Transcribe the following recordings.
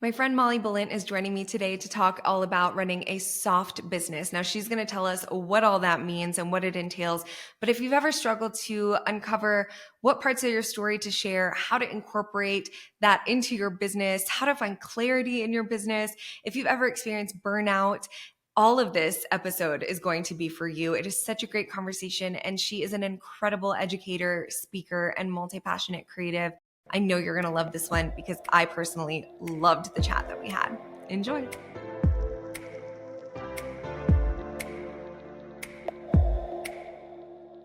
My friend Molly Balint is joining me today to talk all about running a soft business. Now, she's going to tell us what all that means and what it entails. But if you've ever struggled to uncover what parts of your story to share, how to incorporate that into your business, how to find clarity in your business, if you've ever experienced burnout, all of this episode is going to be for you. It is such a great conversation, and she is an incredible educator, speaker, and multi-passionate creative. I know you're going to love this one because I personally loved the chat that we had. Enjoy.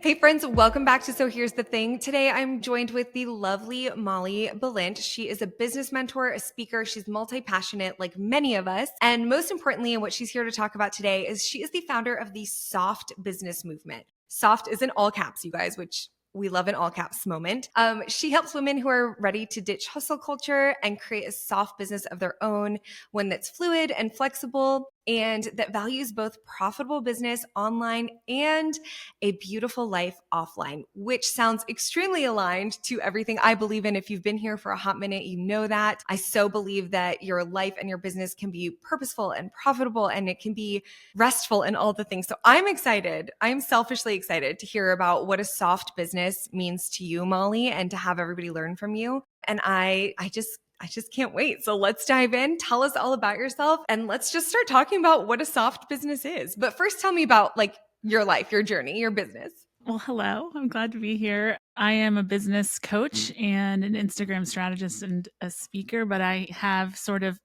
Hey friends, welcome back to So Here's the Thing. Today I'm joined with the lovely Molly Balint. She is a business mentor, a speaker. She's multi-passionate like many of us. And most importantly, and what she's here to talk about today is she is the founder of the soft business movement. Soft is in all caps, you guys, which we love an all caps moment. She helps women who are ready to ditch hustle culture and create a soft business of their own, one that's fluid and flexible and that values both profitable business online and a beautiful life offline, which sounds extremely aligned to everything I believe in. If you've been here for a hot minute, you know that. I so believe that your life and your business can be purposeful and profitable and it can be restful and all the things. So I'm excited. I'm selfishly excited to hear about what a soft business means to you, Molly, and to have everybody learn from you. And I just can't wait. So let's dive in. Tell us all about yourself and let's just start talking about what a soft business is. But first tell me about like your life, your journey, your business. Well, hello. I'm glad to be here. I am a business coach and an Instagram strategist and a speaker, but I have sort of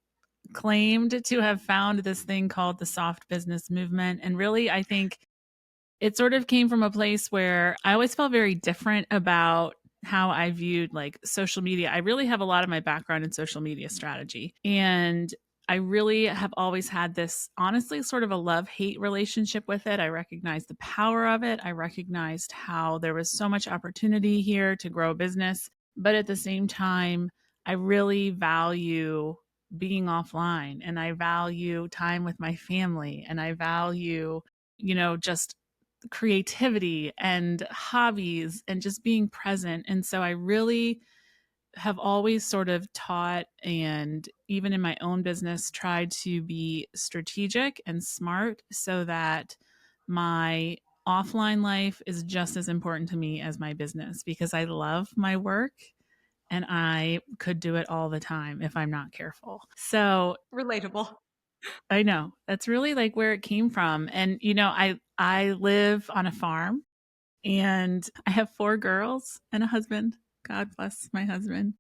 claimed to have found this thing called the soft business movement. And really, I think it sort of came from a place where I always felt very different about how I viewed like social media. I really have a lot of my background in social media strategy. And I really have always had this, honestly, sort of a love-hate relationship with it. I recognized the power of it. I recognized how there was so much opportunity here to grow a business. But at the same time, I really value being offline and I value time with my family and I value, just creativity and hobbies and just being present. And so I really have always sort of taught and even in my own business tried to be strategic and smart so that my offline life is just as important to me as my business because I love my work and I could do it all the time if I'm not careful. So Relatable. I know that's really like where it came from. And I live on a farm and I have 4 girls and a husband. God bless my husband.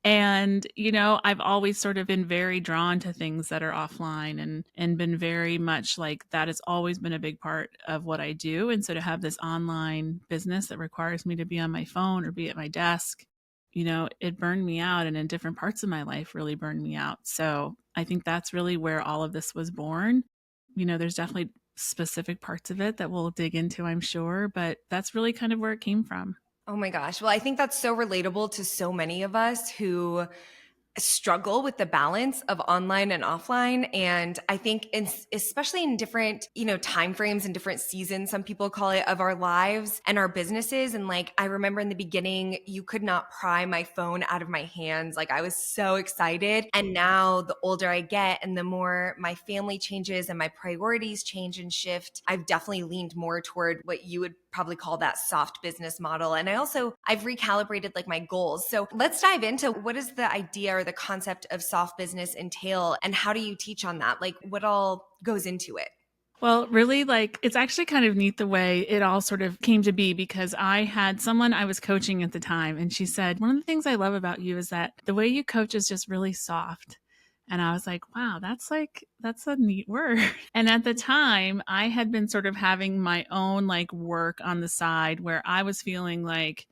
And I've always sort of been very drawn to things that are offline and been very much like that has always been a big part of what I do. And so to have this online business that requires me to be on my phone or be at my desk, it burned me out and in different parts of my life really burned me out. So I think that's really where all of this was born. There's definitely specific parts of it that we'll dig into, I'm sure, but that's really kind of where it came from. Oh my gosh. Well, I think that's so relatable to so many of us who struggle with the balance of online and offline. And I think especially in different, time frames and different seasons, some people call it, of our lives and our businesses. And like, I remember in the beginning, you could not pry my phone out of my hands. Like I was so excited. And now the older I get and the more my family changes and my priorities change and shift, I've definitely leaned more toward what you would probably call that soft business model. And I've recalibrated like my goals. So let's dive into what is the idea or the concept of soft business entail and how do you teach on that? Like what all goes into it? Well, really, like, it's actually kind of neat the way it all sort of came to be because I had someone I was coaching at the time, and she said, "One of the things I love about you is that the way you coach is just really soft." And I was like, wow, that's a neat word. And at the time, I had been sort of having my own like work on the side where I was feeling like,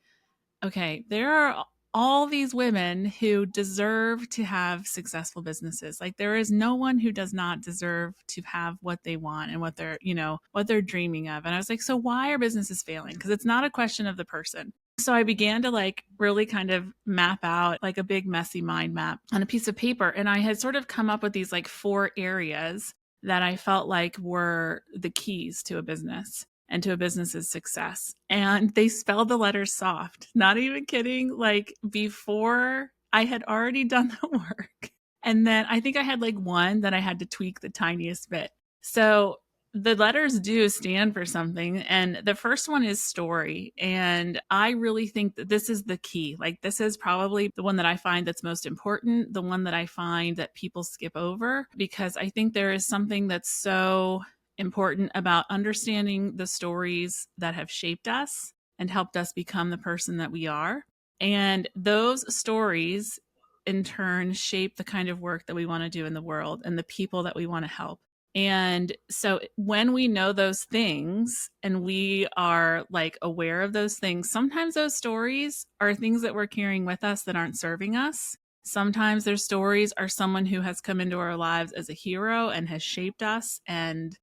okay, there are all these women who deserve to have successful businesses. Like there is no one who does not deserve to have what they want and what they're dreaming of. And I was like, so why are businesses failing? Because it's not a question of the person. So I began to like really kind of map out like a big messy mind map on a piece of paper. And I had sort of come up with these like 4 areas that I felt like were the keys to a business and to a business's success. And they spelled the letters soft. Not even kidding. Like before I had already done the work. And then I think I had like one that I had to tweak the tiniest bit. So the letters do stand for something. And the first one is story. And I really think that this is the key. Like, this is probably the one that I find that's most important, the one that I find that people skip over, because I think there is something that's so important about understanding the stories that have shaped us and helped us become the person that we are. And those stories in turn shape the kind of work that we want to do in the world and the people that we want to help. And so when we know those things and we are like aware of those things, sometimes those stories are things that we're carrying with us that aren't serving us. Sometimes their stories are someone who has come into our lives as a hero and has shaped us and,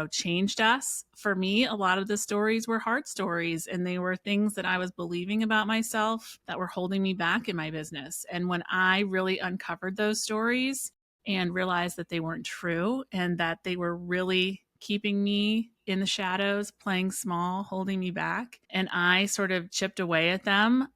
changed us. For me, a lot of the stories were hard stories, and they were things that I was believing about myself that were holding me back in my business. And when I really uncovered those stories and realized that they weren't true and that they were really keeping me in the shadows, playing small, holding me back, and I sort of chipped away at them,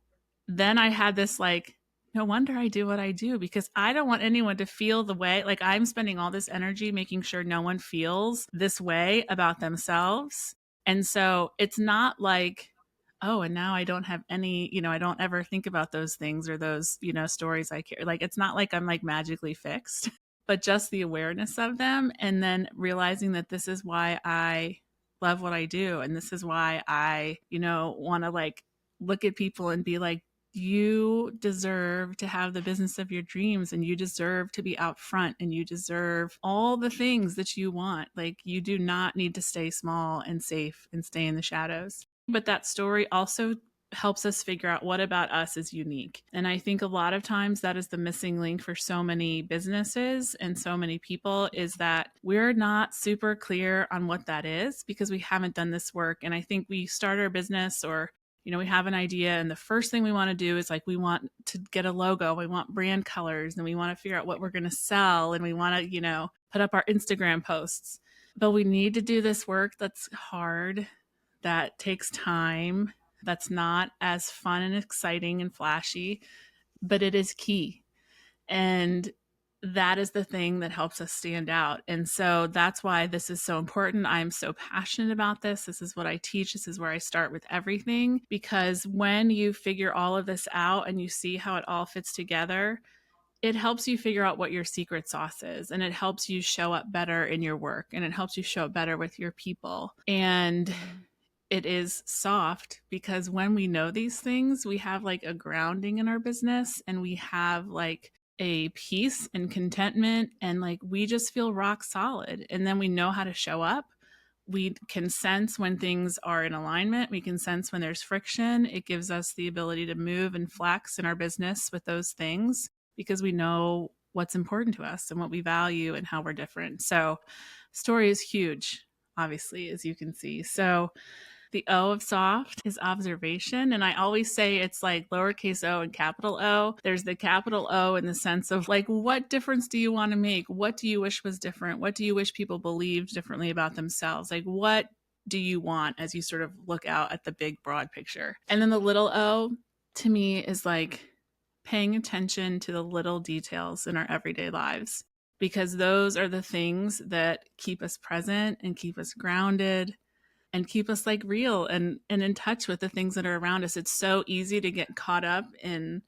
then I had this like, no wonder I do what I do, because I don't want anyone to feel the way, like I'm spending all this energy making sure no one feels this way about themselves. And so it's not like, oh, and now I don't have any, I don't ever think about those things or those, stories I care. Like, it's not like I'm like magically fixed, but just the awareness of them. And then realizing that this is why I love what I do. And this is why I, want to like look at people and be like, you deserve to have the business of your dreams, and you deserve to be out front, and you deserve all the things that you want. Like, you do not need to stay small and safe and stay in the shadows. But that story also helps us figure out what about us is unique. And I think a lot of times that is the missing link for so many businesses and so many people, is that we're not super clear on what that is because we haven't done this work. And I think we start our business, or we have an idea, and the first thing we want to do is like, we want to get a logo, we want brand colors, and we want to figure out what we're going to sell, and we want to, put up our Instagram posts. But we need to do this work that's hard, that takes time, that's not as fun and exciting and flashy, but it is key. And that is the thing that helps us stand out. And so that's why this is so important. I'm so passionate about this. This is what I teach. This is where I start with everything, because when you figure all of this out and you see how it all fits together, it helps you figure out what your secret sauce is, and it helps you show up better in your work, and it helps you show up better with your people. And it is soft because when we know these things, we have like a grounding in our business, and we have like a peace and contentment, and like we just feel rock solid. And then we know how to show up. We can sense when things are in alignment. We can sense when there's friction. It gives us the ability to move and flex in our business with those things, because we know what's important to us and what we value and how we're different. So story is huge, obviously, as you can see. So the O of soft is observation. And I always say it's like lowercase o and capital O. There's the capital O in the sense of like, what difference do you want to make? What do you wish was different? What do you wish people believed differently about themselves? Like, what do you want as you sort of look out at the big, broad picture? And then the little O to me is like paying attention to the little details in our everyday lives, because those are the things that keep us present and keep us grounded and keep us like real and in touch with the things that are around us. It's so easy to get caught up in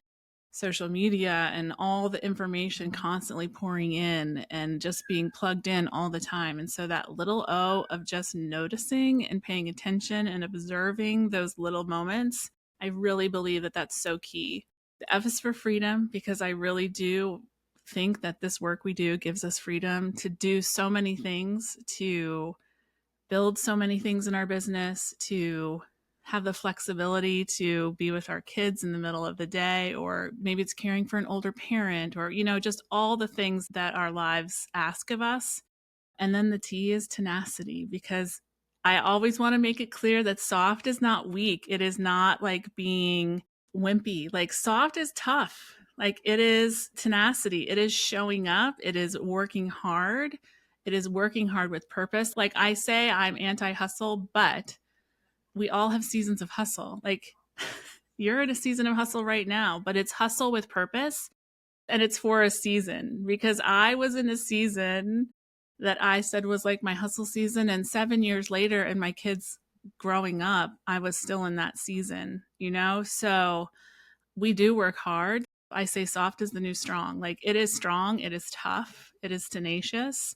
social media and all the information constantly pouring in and just being plugged in all the time. And so that little O of just noticing and paying attention and observing those little moments, I really believe that that's so key. The F is for freedom, because I really do think that this work we do gives us freedom to do so many things, to build so many things in our business, to have the flexibility to be with our kids in the middle of the day, or maybe it's caring for an older parent, or, just all the things that our lives ask of us. And then the T is tenacity, because I always want to make it clear that soft is not weak. It is not like being wimpy. Like, soft is tough. Like, it is tenacity. It is showing up. It is working hard. It is working hard with purpose. Like I say, I'm anti-hustle, but we all have seasons of hustle. Like, you're in a season of hustle right now, but it's hustle with purpose. And it's for a season, because I was in a season that I said was like my hustle season. And 7 years later, and my kids growing up, I was still in that season, you know? So we do work hard. I say soft is the new strong. Like, it is strong, it is tough, it is tenacious,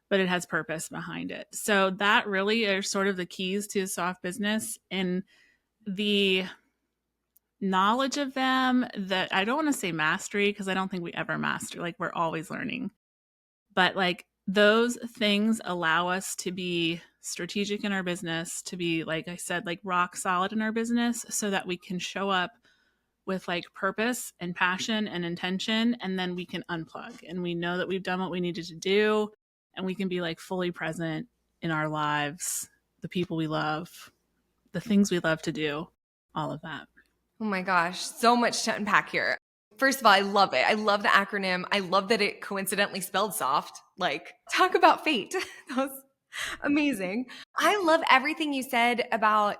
but it has purpose behind it. So that really are sort of the keys to soft business, and the knowledge of them, that I don't want to say mastery, because I don't think we ever master. Like, we're always learning. But like, those things allow us to be strategic in our business, to be, like I said, like rock solid in our business, so that we can show up with like purpose and passion and intention, and then we can unplug and we know that we've done what we needed to do, and we can be like fully present in our lives, the people we love, the things we love to do, all of that. Oh my gosh, so much to unpack here. First of all, I love it. I love the acronym. I love that it coincidentally spelled soft. Like, talk about fate. That was amazing. I love everything you said about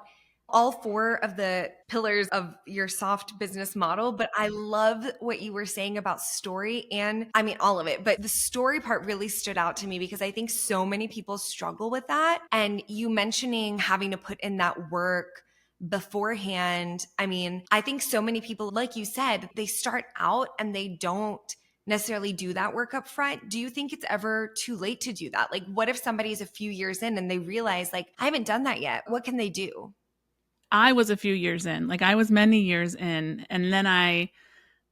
all four of the pillars of your soft business model, but I love what you were saying about story, and I mean, all of it, but the story part really stood out to me because I think so many people struggle with that. And you mentioning having to put in that work beforehand. I mean, I think so many people, like you said, they start out and they don't necessarily do that work up front. Do you think it's ever too late to do that? Like, what if somebody's a few years in and they realize, like, I haven't done that yet? What can they do? I was a few years in, like I was many years in, and then I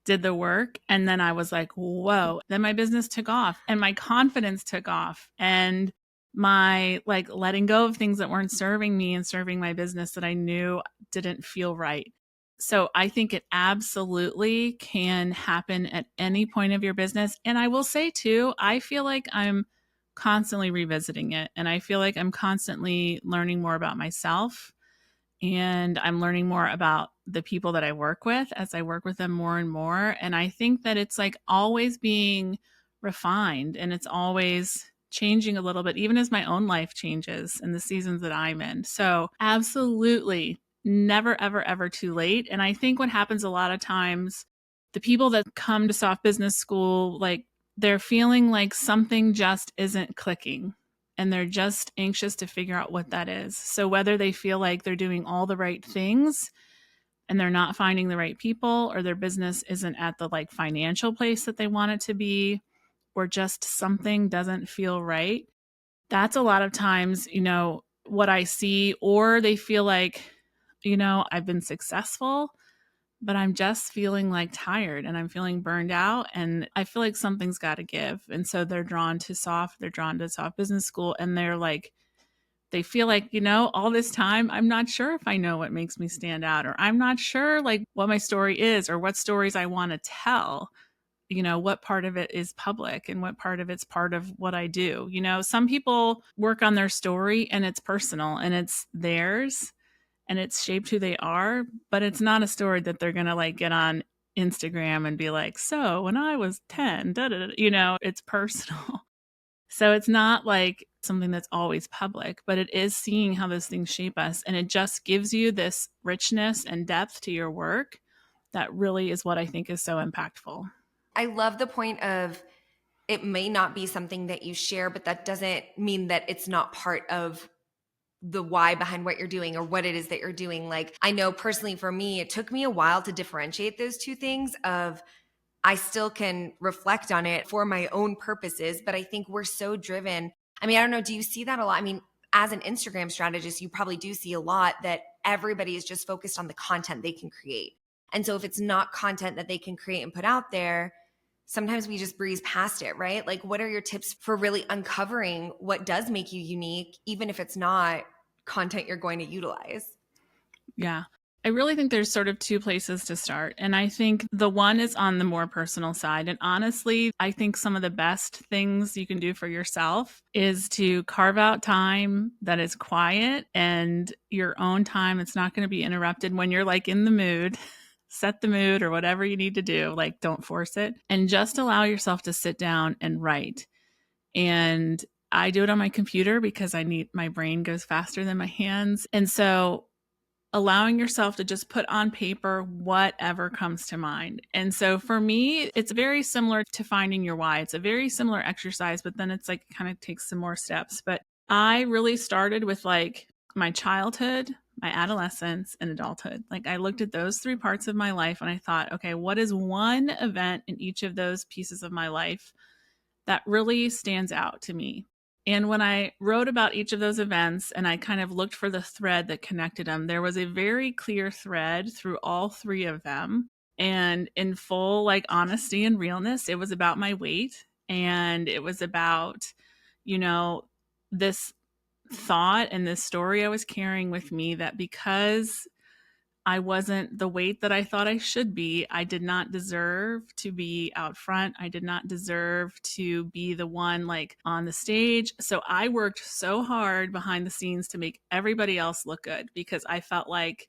did the work, and then I was like, whoa. Then my business took off and my confidence took off, and my like letting go of things that weren't serving me and serving my business that I knew didn't feel right. So I think it absolutely can happen at any point of your business. And I will say too, I feel like I'm constantly revisiting it, and I feel like I'm constantly learning more about myself, and I'm learning more about the people that I work with as I work with them more and more. And I think that it's like always being refined, and it's always changing a little bit, even as my own life changes and the seasons that I'm in. So, absolutely never, ever, ever too late. And I think what happens a lot of times, the people that come to soft business school, like they're feeling like something just isn't clicking, and they're just anxious to figure out what that is. So whether they feel like they're doing all the right things and they're not finding the right people, or their business isn't at the like financial place that they want it to be, or just something doesn't feel right, that's a lot of times, what I see. Or they feel like, I've been successful, but I'm just feeling like tired and I'm feeling burned out, and I feel like something's got to give. And so they're drawn to soft business school, and they're like, they feel like, all this time, I'm not sure if I know what makes me stand out, or I'm not sure like what my story is, or what stories I want to tell, what part of it is public and what part of it's part of what I do. Some people work on their story and it's personal and it's theirs and it's shaped who they are, but it's not a story that they're going to like get on Instagram and be like, so when I was 10, da, da, da, it's personal. So it's not like something that's always public, but it is seeing how those things shape us. And it just gives you this richness and depth to your work that really is what I think is so impactful. I love the point of, it may not be something that you share, but that doesn't mean that it's not part of the why behind what you're doing or what it is that you're doing. Like, I know personally for me, it took me a while to differentiate those two things of, I still can reflect on it for my own purposes, but I think we're so driven. I mean, I don't know, do you see that a lot? I mean, as an Instagram strategist, you probably do see a lot that everybody is just focused on the content they can create. And so if it's not content that they can create and put out there, sometimes we just breeze past it, right? Like, what are your tips for really uncovering what does make you unique, even if it's not content you're going to utilize? Yeah. I really think there's sort of two places to start. And I think the one is on the more personal side. And honestly, I think some of the best things you can do for yourself is to carve out time that is quiet and your own time. It's not going to be interrupted when you're like in the mood. Set the mood or whatever you need to do. Like, don't force it. And just allow yourself to sit down and write. And I do it on my computer because my brain goes faster than my hands. And so allowing yourself to just put on paper whatever comes to mind. And so for me, it's very similar to finding your why. It's a very similar exercise, but then it's like kind of takes some more steps. But I really started with like my childhood, my adolescence, and adulthood. Like I looked at those three parts of my life and I thought, okay, what is one event in each of those pieces of my life that really stands out to me? And when I wrote about each of those events and I kind of looked for the thread that connected them, there was a very clear thread through all three of them. And in full like honesty and realness, it was about my weight, and it was about, you know, this thought and this story I was carrying with me that because I wasn't the weight that I thought I should be, I did not deserve to be out front. I did not deserve to be the one like on the stage. So I worked so hard behind the scenes to make everybody else look good because I felt like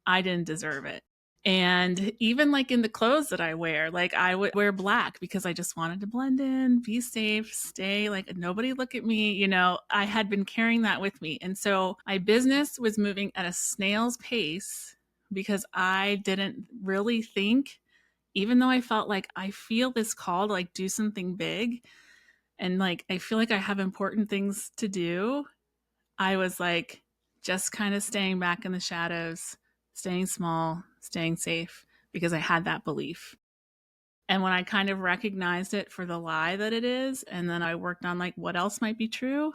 I didn't deserve it. And even like in the clothes that I wear, like I would wear black because I just wanted to blend in, be safe, stay like nobody look at me. You know, I had been carrying that with me. And so my business was moving at a snail's pace because I didn't really think, even though I felt like I feel this call to like do something big and like I feel like I have important things to do, I was like just kind of staying back in the shadows, staying small, staying safe because I had that belief. And when I kind of recognized it for the lie that it is, and then I worked on like what else might be true,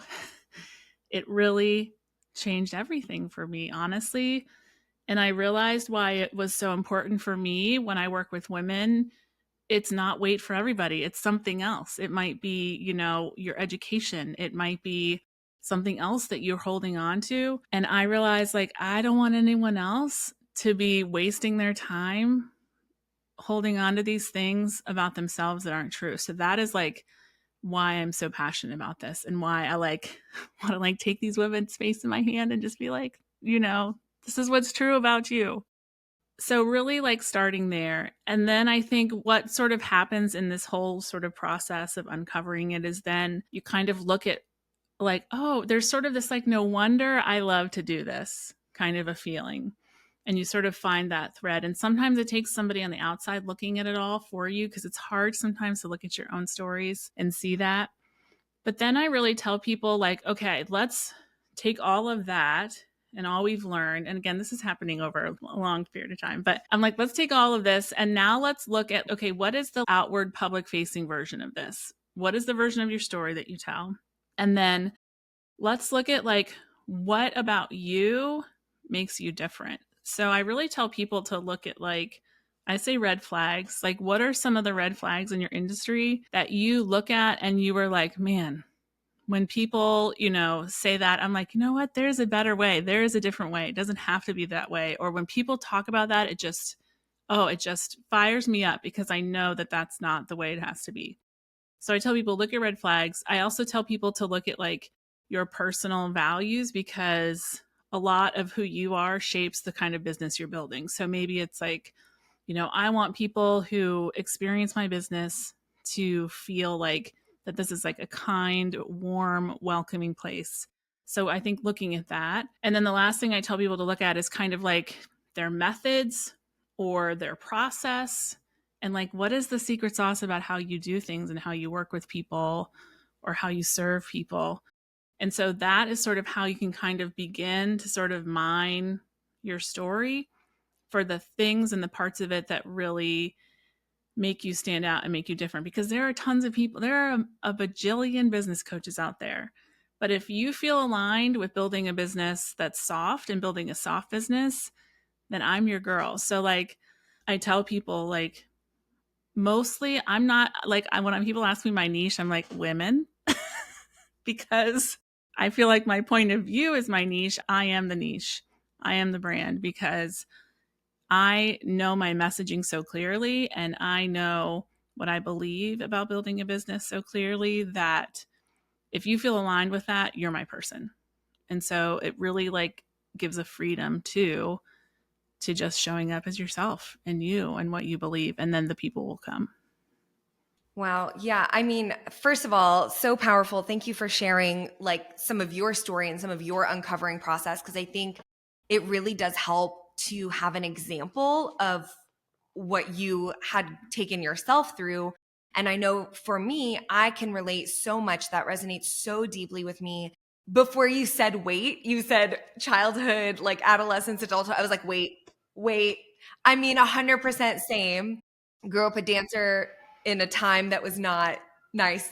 it really changed everything for me, honestly. And I realized why it was so important for me when I work with women. It's not weight for everybody. It's something else. It might be, you know, your education. It might be something else that you're holding on to. And I realized like I don't want anyone else to be wasting their time holding on to these things about themselves that aren't true. So that is like why I'm so passionate about this and why I like want to like take these women's space in my hand and just be like, you know, this is what's true about you. So really like starting there. And then I think what sort of happens in this whole sort of process of uncovering it is then you kind of look at like, oh, there's sort of this like, no wonder I love to do this kind of a feeling. And you sort of find that thread. And sometimes it takes somebody on the outside looking at it all for you because it's hard sometimes to look at your own stories and see that. But then I really tell people, like, okay, let's take all of that and all we've learned. And again, this is happening over a long period of time, but I'm like, let's take all of this and now let's look at, okay, what is the outward public facing version of this? What is the version of your story that you tell? And then let's look at, like, what about you makes you different? So I really tell people to look at, like, I say red flags. Like, what are some of the red flags in your industry that you look at and you were like, man, when people, you know, say that, I'm like, you know what? There's a better way. There is a different way. It doesn't have to be that way. Or when people talk about that, it just, oh, it just fires me up because I know that that's not the way it has to be. So I tell people, look at red flags. I also tell people to look at like your personal values because a lot of who you are shapes the kind of business you're building. So maybe it's like, you know, I want people who experience my business to feel like that this is like a kind, warm, welcoming place. So I think looking at that. And then the last thing I tell people to look at is kind of like their methods or their process and like what is the secret sauce about how you do things and how you work with people or how you serve people. And so that is sort of how you can kind of begin to sort of mine your story for the things and the parts of it that really make you stand out and make you different. Because there are tons of people, there are a bajillion business coaches out there. But if you feel aligned with building a business that's soft and building a soft business, then I'm your girl. So like I tell people, like, mostly I'm not like when people ask me my niche, I'm like women because I feel like my point of view is my niche. I am the niche. I am the brand because I know my messaging so clearly and I know what I believe about building a business so clearly that if you feel aligned with that, you're my person. And so it really like gives a freedom to just showing up as yourself and you and what you believe, and then the people will come. Wow. Yeah. I mean, first of all, so powerful. Thank you for sharing like some of your story and some of your uncovering process. Cause I think it really does help to have an example of what you had taken yourself through. And I know for me, I can relate so much. That resonates so deeply with me. Before you said wait, you said childhood, like adolescence, adulthood. I was like, wait. I mean, 100% same. Grew up a dancer in a time that was not nice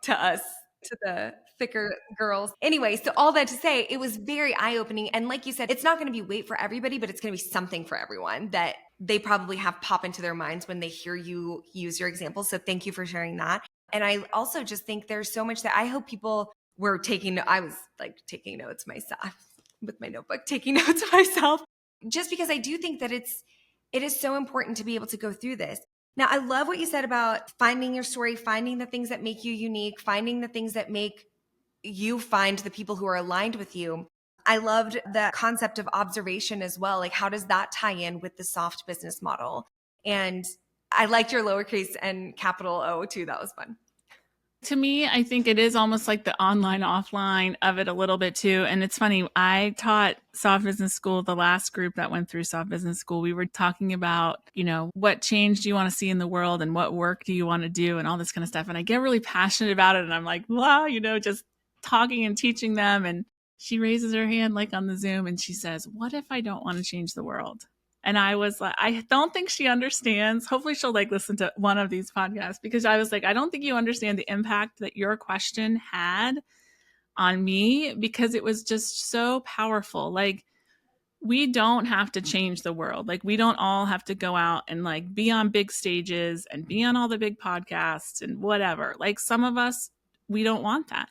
to us, to the thicker girls. Anyway, so all that to say, it was very eye-opening. And like you said, it's not going to be wait for everybody, but it's going to be something for everyone that they probably have pop into their minds when they hear you use your example. So thank you for sharing that. And I also just think there's so much that I hope people were taking. I was like taking notes myself with my notebook, taking notes myself, just because I do think that it is so important to be able to go through this. Now, I love what you said about finding your story, finding the things that make you unique, finding the things that make you find the people who are aligned with you. I loved the concept of observation as well. Like, how does that tie in with the soft business model? And I liked your lowercase and capital O too. That was fun. To me, I think it is almost like the online offline of it a little bit too. And it's funny, I taught soft business school, the last group that went through soft business school. We were talking about, what change do you want to see in the world and what work do you want to do and all this kind of stuff. And I get really passionate about it. And I'm like, wow, just talking and teaching them. And she raises her hand like on the Zoom and she says, what if I don't want to change the world? And I was like, I don't think she understands. Hopefully she'll listen to one of these podcasts, because I was like, I don't think you understand the impact that your question had on me, because it was just so powerful. Like, we don't have to change the world. Like, we don't all have to go out and be on big stages and be on all the big podcasts and whatever. Like, some of us, we don't want that.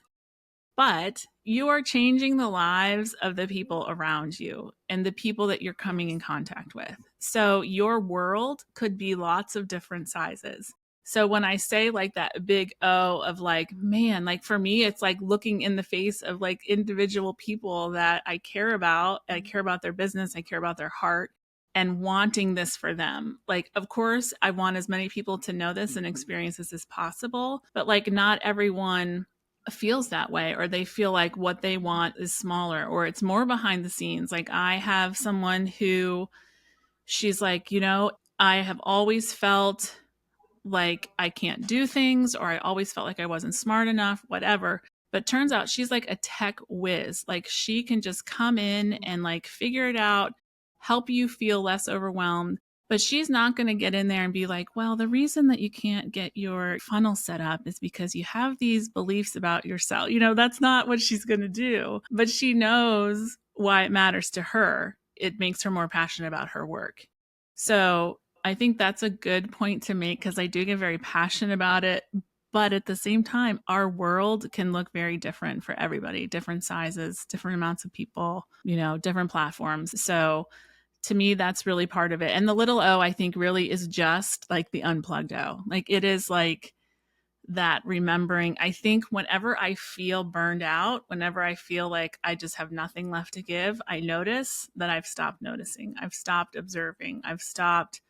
But you are changing the lives of the people around you and the people that you're coming in contact with. So your world could be lots of different sizes. So when I say that big O of man, for me, it's looking in the face of individual people that I care about. I care about their business. I care about their heart, and wanting this for them. Of course, I want as many people to know this and experience this as possible, but not everyone feels that way, or they feel like what they want is smaller, or it's more behind the scenes. I have someone who, she's I have always felt like I can't do things, or I always felt like I wasn't smart enough, whatever. But turns out she's a tech whiz. She can just come in and figure it out, help you feel less overwhelmed. But she's not going to get in there and be like, well, the reason that you can't get your funnel set up is because you have these beliefs about yourself. That's not what she's going to do. But she knows why it matters to her. It makes her more passionate about her work. So I think that's a good point to make, because I do get very passionate about it. But at the same time, our world can look very different for everybody, different sizes, different amounts of people, different platforms. So to me, that's really part of it. And the little O, I think, really is just the unplugged O. It is that remembering. I think whenever I feel burned out, whenever I feel like I just have nothing left to give, I notice that I've stopped noticing. I've stopped observing. I've stopped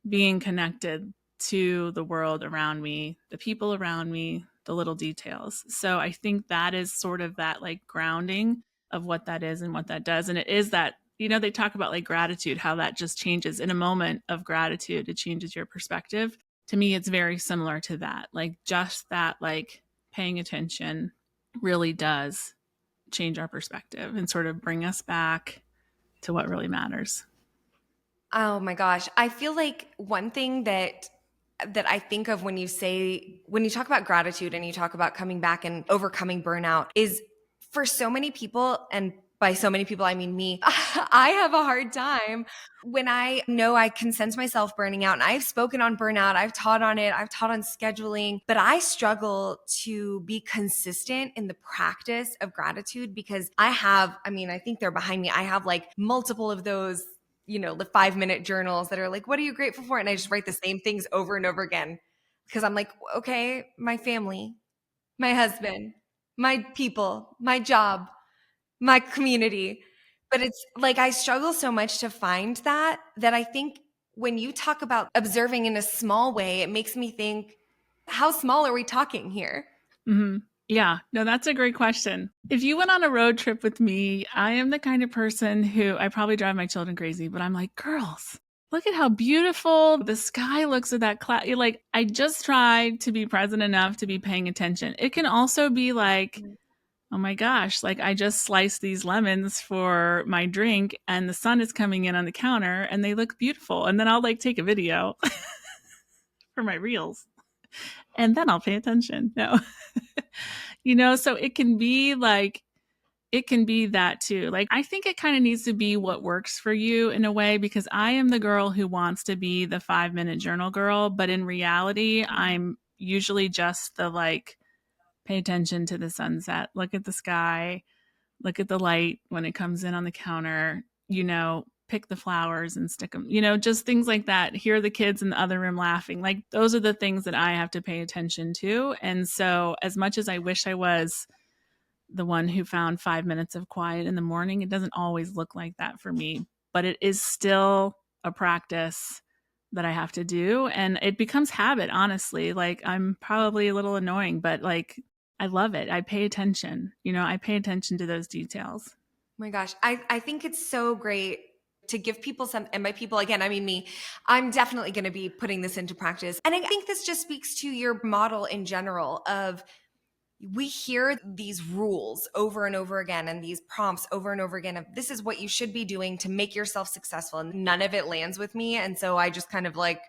being connected to the world around me, the people around me, the little details. So I think that is sort of that grounding of what that is and what that does. And it is that, they talk about gratitude, how that just changes in a moment of gratitude. It changes your perspective. To me, it's very similar to that. Just that, paying attention really does change our perspective and sort of bring us back to what really matters. Oh my gosh. I feel like one thing that I think of when you talk about gratitude and you talk about coming back and overcoming burnout is, for so many people, and by so many people, I mean me, I have a hard time when I know I can sense myself burning out. And I've spoken on burnout. I've taught on it. I've taught on scheduling, but I struggle to be consistent in the practice of gratitude, because I think they're behind me. I have multiple of those, the 5-minute journals that are what are you grateful for? And I just write the same things over and over again, because I'm okay, my family, my husband, my people, my job, my community. But it's I struggle so much to find that I think when you talk about observing in a small way, it makes me think, how small are we talking here? Mm-hmm. Yeah, no, that's a great question. If you went on a road trip with me, I am the kind of person who I probably drive my children crazy, but I'm like, girls, look at how beautiful the sky looks with that cloud. Like, I just try to be present enough to be paying attention. It can also be like, oh my gosh, like I just sliced these lemons for my drink and the sun is coming in on the counter and they look beautiful. And then I'll like take a video for my reels and then I'll pay attention. No. So it can be like, it can be that too. Like, I think it kind of needs to be what works for you in a way, because I am the girl who wants to be the 5 minute journal girl. But in reality, I'm usually just the like, pay attention to the sunset, look at the sky, look at the light when it comes in on the counter, pick the flowers and stick them, just things like that. Hear the kids in the other room laughing. Like, those are the things that I have to pay attention to. And so, as much as I wish I was the one who found 5 minutes of quiet in the morning, it doesn't always look like that for me, but it is still a practice that I have to do. And it becomes habit, honestly. Like, I'm probably a little annoying, but like, I love it. I pay attention. I pay attention to those details. My gosh, I think it's so great to give people some, and by people, again, I mean me, I'm definitely going to be putting this into practice. And I think this just speaks to your model in general of, we hear these rules over and over again and these prompts over and over again of this is what you should be doing to make yourself successful. And none of it lands with me. And so I just kind of like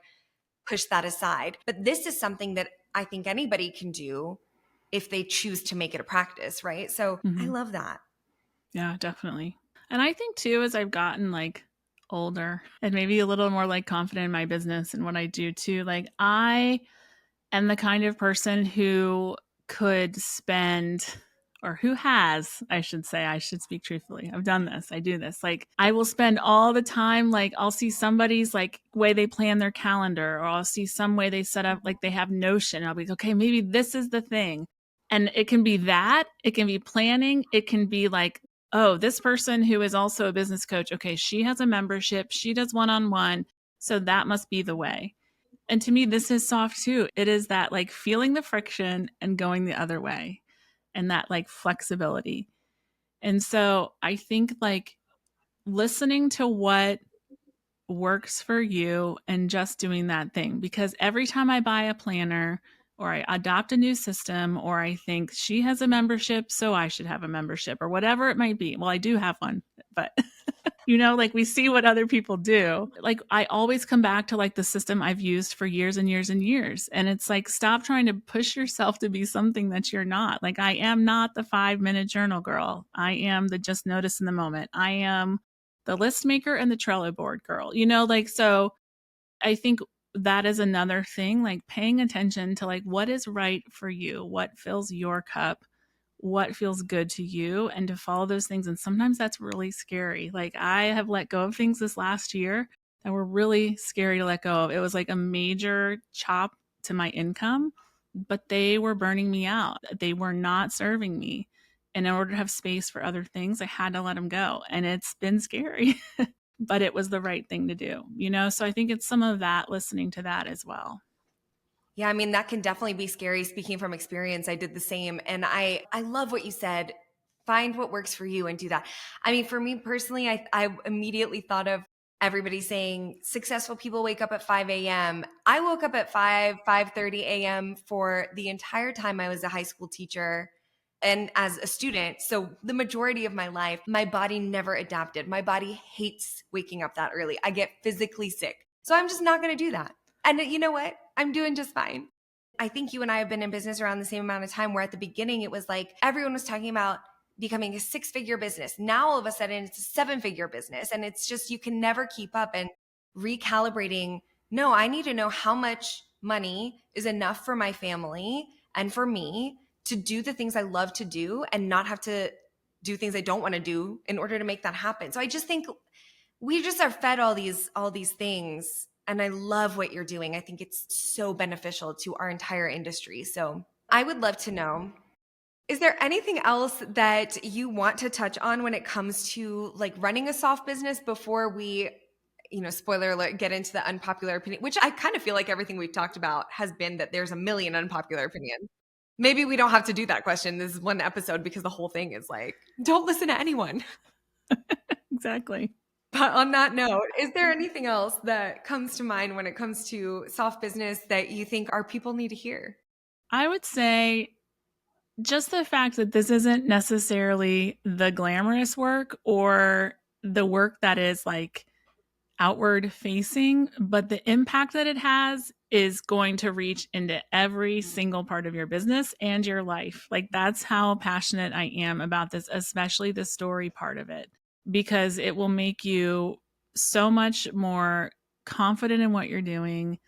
push that aside. But this is something that I think anybody can do if they choose to make it a practice, right? So I love that. Yeah, definitely. And I think too, as I've gotten like older and maybe a little more like confident in my business and what I do too, like I am the kind of person who could spend, or who has, I should say, I should speak truthfully. I've done this. I do this. Like, I will spend all the time, like, I'll see somebody's like way they plan their calendar, or I'll see some way they set up, like, they have Notion. I'll be like, okay, maybe this is the thing. And it can be that, it can be planning, it can be like, oh, this person who is also a business coach, okay, she has a membership, she does one on one. So that must be the way. And to me, this is soft too. It is that like feeling the friction and going the other way, and that like flexibility. And so I think like listening to what works for you and just doing that thing. Because every time I buy a planner or I adopt a new system, or I think she has a membership, so I should have a membership, or whatever it might be. Well, I do have one, but like we see what other people do. Like, I always come back to like the system I've used for years and years and years. And it's like, stop trying to push yourself to be something that you're not. Like, I am not the 5 minute journal girl. I am the just notice in the moment. I am the list maker and the Trello board girl, like, so I think that is another thing, like paying attention to like what is right for you, what fills your cup, what feels good to you, and to follow those things. And sometimes that's really scary. Like, I have let go of things this last year that were really scary to let go of. It was like a major chop to my income, but they were burning me out. They were not serving me. And in order to have space for other things, I had to let them go. And it's been scary, but it was the right thing to do. So I think it's some of that, listening to that as well. Yeah, I mean, that can definitely be scary. Speaking from experience, I did the same. And I love what you said. Find what works for you and do that. I mean, for me personally, I immediately thought of everybody saying successful people wake up at 5 a.m. I woke up at 5:30 a.m. for the entire time I was a high school teacher and as a student. So the majority of my life, my body never adapted. My body hates waking up that early. I get physically sick. So I'm just not going to do that. And you know what? I'm doing just fine. I think you and I have been in business around the same amount of time, where at the beginning it was like everyone was talking about becoming a 6-figure business. Now all of a sudden it's a 7-figure business. And it's just, you can never keep up. And recalibrating, no, I need to know how much money is enough for my family and for me to do the things I love to do and not have to do things I don't want to do in order to make that happen. So I just think we just are fed all these things, and I love what you're doing. I think it's so beneficial to our entire industry. So I would love to know, is there anything else that you want to touch on when it comes to like running a soft business before we, spoiler alert, get into the unpopular opinion, which I kind of feel like everything we've talked about has been that there's a million unpopular opinions. Maybe we don't have to do that question. This is one episode because the whole thing is like, don't listen to anyone. Exactly. But on that note, is there anything else that comes to mind when it comes to soft business that you think our people need to hear? I would say just the fact that this isn't necessarily the glamorous work or the work that is like outward facing, but the impact that it has is going to reach into every single part of your business and your life. Like, that's how passionate I am about this, especially the story part of it, because it will make you so much more confident in what you're doing.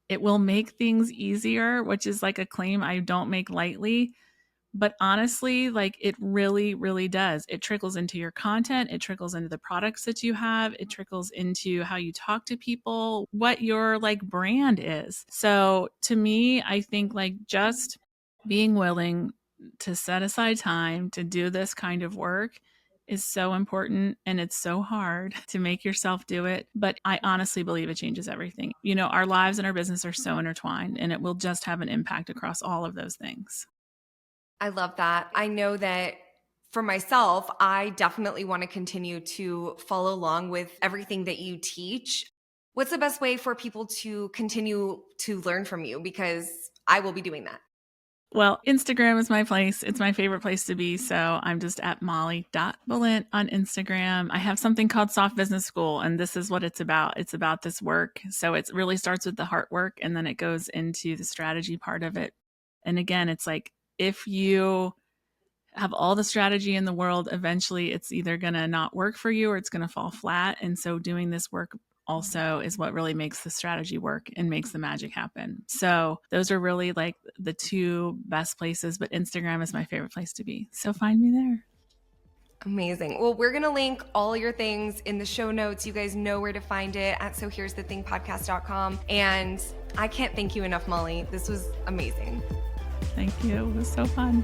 It will make things easier, which is like a claim I don't make lightly. But honestly, like, it really, really does. It trickles into your content. It trickles into the products that you have. It trickles into how you talk to people, what your like brand is. So to me, I think like just being willing to set aside time to do this kind of work is so important, and it's so hard to make yourself do it. But I honestly believe it changes everything. You know, our lives and our business are so intertwined, and it will just have an impact across all of those things. I love that. I know that for myself, I definitely want to continue to follow along with everything that you teach. What's the best way for people to continue to learn from you? Because I will be doing that. Well, Instagram is my place. It's my favorite place to be. So I'm just at molly.balint on Instagram. I have something called Soft Business School, and this is what it's about. It's about this work. So it really starts with the heart work, and then it goes into the strategy part of it. And again, it's like, if you have all the strategy in the world, eventually it's either going to not work for you or it's going to fall flat. And so doing this work also is what really makes the strategy work and makes the magic happen. So those are really like the two best places, but Instagram is my favorite place to be. So find me there. Amazing. Well, we're going to link all your things in the show notes. You guys know where to find it at sohere'sthethingpodcast.com. And I can't thank you enough, Molly. This was amazing. Thank you. It was so fun.